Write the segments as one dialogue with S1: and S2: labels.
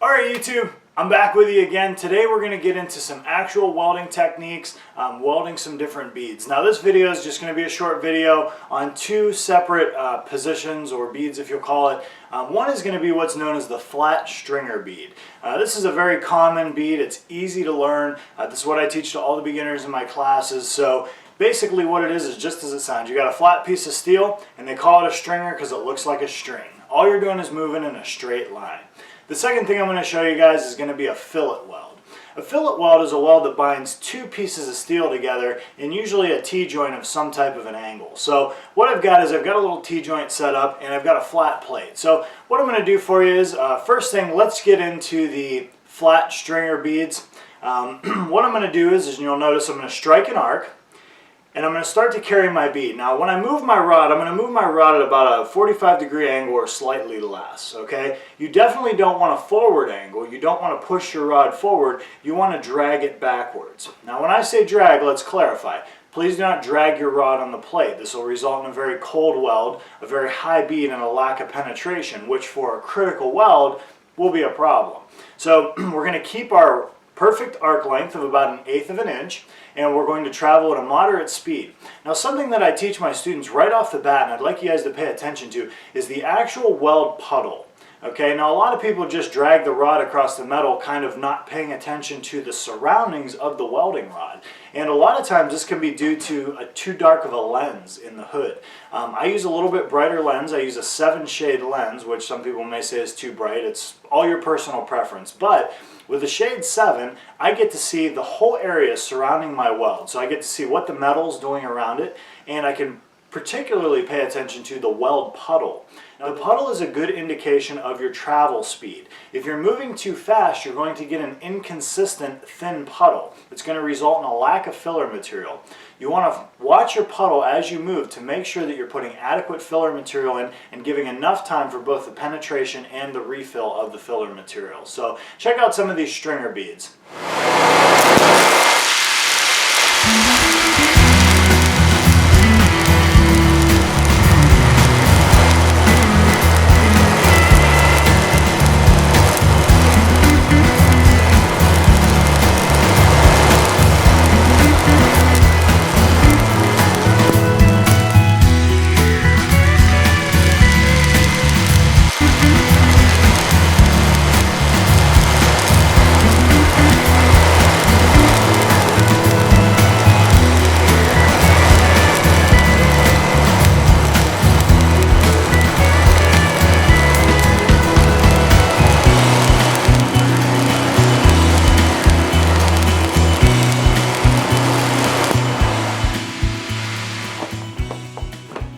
S1: Alright YouTube, I'm back with you again. Today we're going to get into some actual welding techniques, welding some different beads. Now this video is just going to be a short video on two separate positions or beads if you'll call it. One is going to be what's known as the flat stringer bead. This is a very common bead. It's easy to learn. This is what I teach to all the beginners in my classes. So basically what it is just as it sounds. You got a flat piece of steel and they call it a stringer because it looks like a string. All you're doing is moving in a straight line. The second thing I'm going to show you guys is going to be a fillet weld. A fillet weld is a weld that binds two pieces of steel together in usually a T-joint of some type of an angle. So what I've got is I've got a little T-joint set up and I've got a flat plate. So what I'm going to do for you is first thing, let's get into the flat stringer beads. What I'm going to do is you'll notice I'm going to strike an arc. And I'm going to start to carry my bead. Now when I move my rod, I'm going to move my rod at about a 45-degree angle or slightly less, okay? You definitely don't want a forward angle. You don't want to push your rod forward. You want to drag it backwards. Now when I say drag, let's clarify. Please do not drag your rod on the plate. This will result in a very cold weld, a very high bead, and a lack of penetration, which for a critical weld will be a problem. So we're going to keep our perfect arc length of about 1/8 of an inch, and we're going to travel at a moderate speed. Now something that I teach my students right off the bat, and I'd like you guys to pay attention to, is the actual weld puddle. Okay, now a lot of people just drag the rod across the metal, kind of not paying attention to the surroundings of the welding rod. And a lot of times this can be due to too dark of a lens in the hood. I use a little bit brighter lens. I use a 7-shade lens, which some people may say is too bright. It's all your personal preference. But with the shade 7, I get to see the whole area surrounding my weld. So I get to see what the metal's doing around it, and I can particularly pay attention to the weld puddle. Now the puddle is a good indication of your travel speed. If you're moving too fast, you're going to get an inconsistent thin puddle. It's going to result in a lack of filler material. You want to watch your puddle as you move to make sure that you're putting adequate filler material in and giving enough time for both the penetration and the refill of the filler material. So check out some of these stringer beads.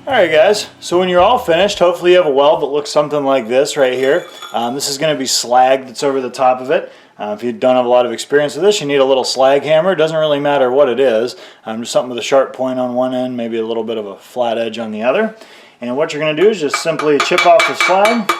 S1: Alright guys, so when you're all finished, hopefully you have a weld that looks something like this right here. This is going to be slag that's over the top of it. If you don't have a lot of experience with this, you need a little slag hammer. It doesn't really matter what it is. Just something with a sharp point on one end, maybe a little bit of a flat edge on the other. And what you're going to do is just simply chip off the slag.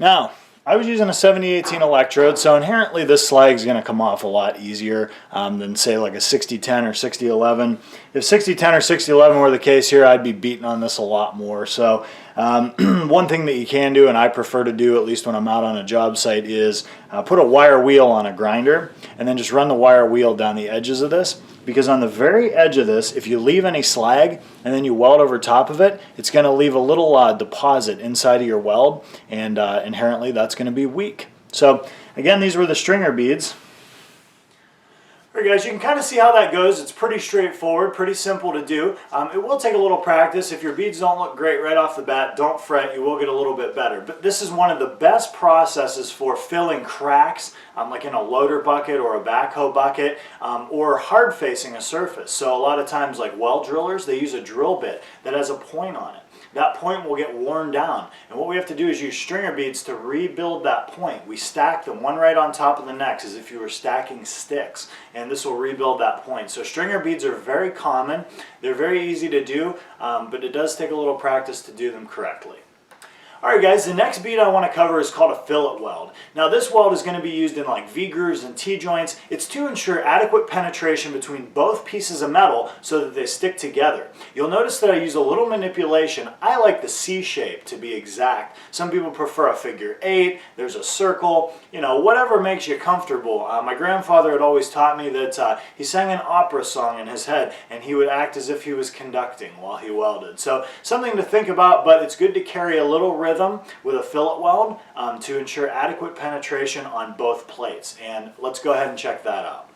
S1: Now, I was using a 7018 electrode, so inherently this slag is going to come off a lot easier than say like a 6010 or 6011. If 6010 or 6011 were the case here, I'd be beating on this a lot more. So one thing that you can do, and I prefer to do at least when I'm out on a job site, is put a wire wheel on a grinder and then just run the wire wheel down the edges of this. Because on the very edge of this, if you leave any slag and then you weld over top of it, it's going to leave a little deposit inside of your weld, and inherently that's going to be weak. So again, these were the stringer beads. Alright guys, you can kind of see how that goes. It's pretty straightforward, pretty simple to do. It will take a little practice. If your beads don't look great right off the bat, don't fret, you will get a little bit better. But this is one of the best processes for filling cracks, like in a loader bucket or a backhoe bucket, or hard facing a surface. So a lot of times like well drillers, they use a drill bit that has a point on it. That point will get worn down, and what we have to do is use stringer beads to rebuild that point. We stack them one right on top of the next as if you were stacking sticks, and this will rebuild that point. So stringer beads are very common. They're very easy to do, but it does take a little practice to do them correctly. Alright guys, the next bead I want to cover is called a fillet weld. Now this weld is going to be used in like V-grooves and T-joints. It's to ensure adequate penetration between both pieces of metal so that they stick together. You'll notice that I use a little manipulation. I like the C shape to be exact. Some people prefer a figure 8, there's a circle, you know, whatever makes you comfortable. My grandfather had always taught me that he sang an opera song in his head and he would act as if he was conducting while he welded. So something to think about, but it's good to carry a little rhythm with a fillet weld to ensure adequate penetration on both plates. And let's go ahead and check that out.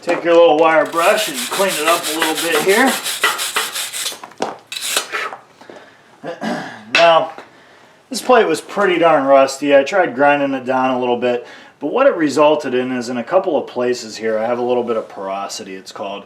S1: Take your little wire brush and clean it up a little bit here. Now, this plate was pretty darn rusty. I tried grinding it down a little bit, but what it resulted in is in a couple of places here I have a little bit of porosity, it's called.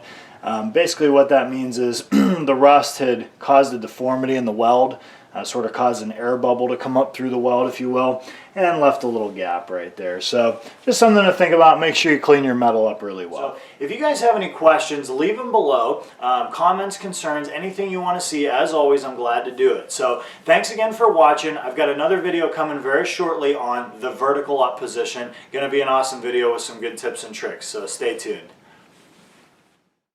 S1: Basically what that means is the rust had caused a deformity in the weld, sort of caused an air bubble to come up through the weld, if you will, and left a little gap right there. So just something to think about. Make sure you clean your metal up really well. So if you guys have any questions, leave them below. Comments, concerns, anything you want to see, as always, I'm glad to do it. So thanks again for watching. I've got another video coming very shortly on the vertical up position. Going to be an awesome video with some good tips and tricks, so stay tuned.